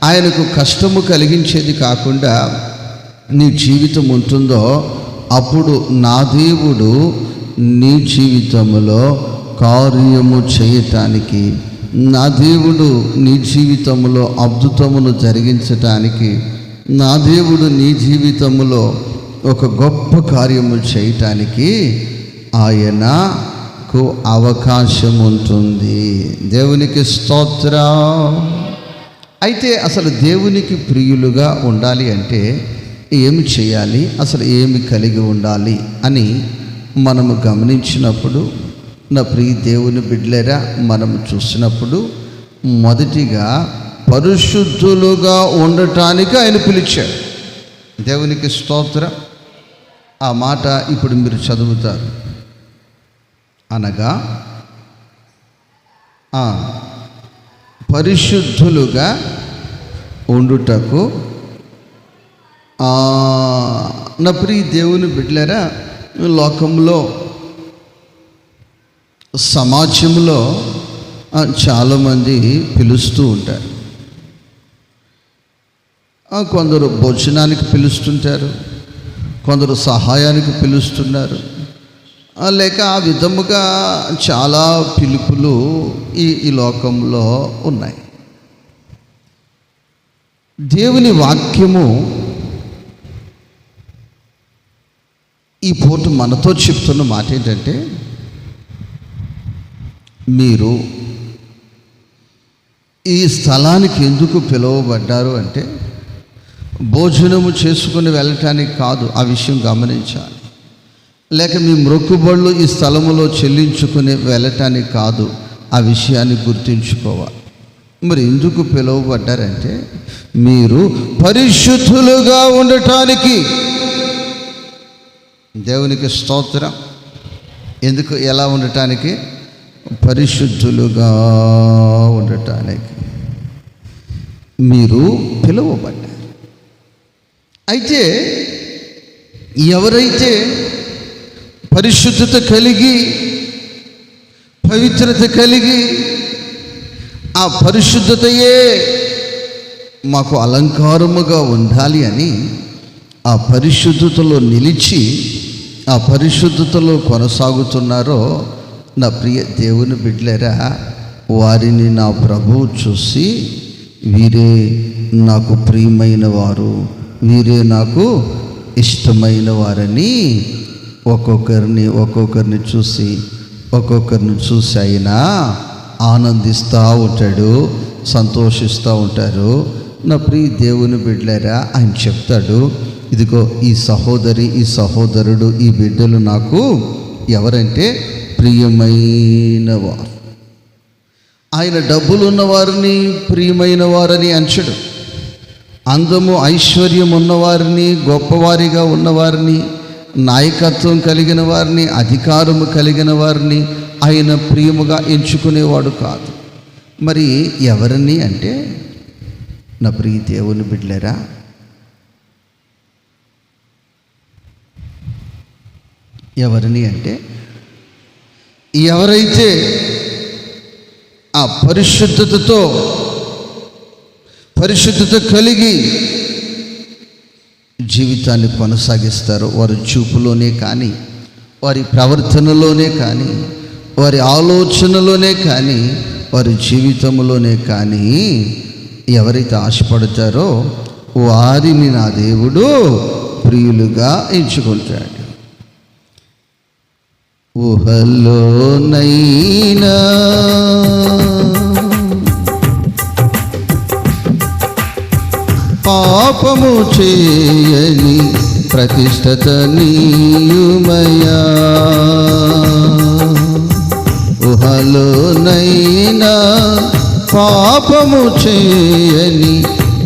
ఆయనకు కష్టము కలిగించేది కాకుండా నీ జీవితం ఉంటుందో, అప్పుడు నా దేవుడు నీ జీవితంలో కార్యము చేయటానికి, నా దేవుడు నీ జీవితంలో అద్భుతమును జరిగించటానికి, నా దేవుడు నీ జీవితంలో ఒక గొప్ప కార్యము చేయటానికి ఆయనకు అవకాశం ఉంటుంది. దేవునికి స్తోత్రం. అయితే అసలు దేవునికి ప్రియులుగా ఉండాలి అంటే ఏమి చేయాలి, అసలు ఏమి కలిగి ఉండాలి అని మనము గమనించినప్పుడు, నా ప్రియ దేవుని బిడ్డలారా, మనము చూసినప్పుడు మొదటిగా పరిశుద్ధులుగా ఉండటానికి ఆయన పిలిచాడు. దేవునికి స్తోత్రం. ఆ మాట ఇప్పుడు మీరు చదువుతారు. అనగా పరిశుద్ధులుగా ఉండుటకు. నా ప్రియ దేవుని బిడ్డలారా, లోకంలో సమాజంలో చాలామంది పిలుస్తూ ఉంటారు. కొందరు భోజనానికి పిలుస్తుంటారు, కొందరు సహాయానికి పిలుస్తున్నారు, లేక ఆ విధముగా చాలా పిలుపులు ఈ లోకంలో ఉన్నాయి. దేవుని వాక్యము ఈ పూట మనతో చెప్తున్న మాట ఏంటంటే, మీరు ఈ స్థలానికి ఎందుకు పిలువబడ్డారు అంటే భోజనము చేసుకుని వెళ్ళటానికి కాదు. ఆ విషయం గమనించాలి. లేక మీ మొక్కుబళ్ళు ఈ స్థలములో చెల్లించుకుని వెళ్ళటానికి కాదు. ఆ విషయాన్ని గుర్తుంచుకోవాలి. మరి ఎందుకు పిలువబడ్డారంటే మీరు పరిశుద్ధులుగా ఉండటానికి. దేవునికి స్తోత్రం. ఎందుకు, ఎలా ఉండటానికి? పరిశుద్ధులుగా ఉండటానికి మీరు పిలువబడ్డారు. అయితే ఎవరైతే పరిశుద్ధత కలిగి, పవిత్రత కలిగి, ఆ పరిశుద్ధతయే మాకు అలంకారముగా ఉండాలి అని ఆ పరిశుద్ధతలో నిలిచి ఆ పరిశుద్ధతలో కొనసాగుతున్నారో, నా ప్రియ దేవుని బిడ్డలారా, వారిని నా ప్రభువు చూసి వీరే నాకు ప్రియమైన వారు, వీరే నాకు ఇష్టమైన వారని ఒక్కొక్కరిని చూసి ఆయన ఆనందిస్తూ ఉంటాడు, సంతోషిస్తూ ఉంటారు. నా ప్రియ దేవుని బిడ్డలారా, ఆయన చెప్తాడు, ఇదిగో ఈ సహోదరి, ఈ సహోదరుడు, ఈ బిడ్డలు నాకు ఎవరంటే ప్రియమైన వారు. ఆయన డబ్బులు ఉన్నవారిని ప్రియమైన వారని అంచడు. అందము ఐశ్వర్యం ఉన్నవారిని, గొప్పవారిగా ఉన్నవారిని, నాయకత్వం కలిగిన వారిని, అధికారము కలిగిన వారిని ఆయన ప్రియముగా ఎంచుకునేవాడు కాదు. మరి ఎవరిని అంటే, నా ప్రియ దేవుని బిడ్డలారా, ఎవరిని అంటే ఎవరైతే ఆ పరిశుద్ధత కలిగి జీవితాన్ని కొనసాగిస్తారో, వారి చూపులోనే కానీ, వారి ప్రవర్తనలోనే కానీ, వారి ఆలోచనలోనే కానీ, వారి జీవితంలోనే కానీ ఎవరైతే ఆశపడతారో వారిని నా దేవుడు ప్రియులుగా ఎంచుకుంటాడు. ఊహలోనైనా పాపము చేయని ప్రతిష్ఠత నీయుమయా. ఊహలోనైనా పాపము చేయని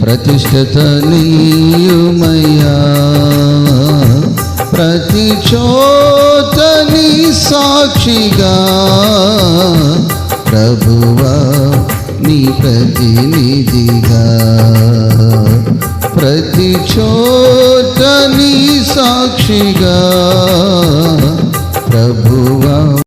ప్రతిష్ఠత నీయుమయా. ప్రతి చోట నీ సాక్షిగా ప్రభువా నీ ప్రతినిధినయ్యా.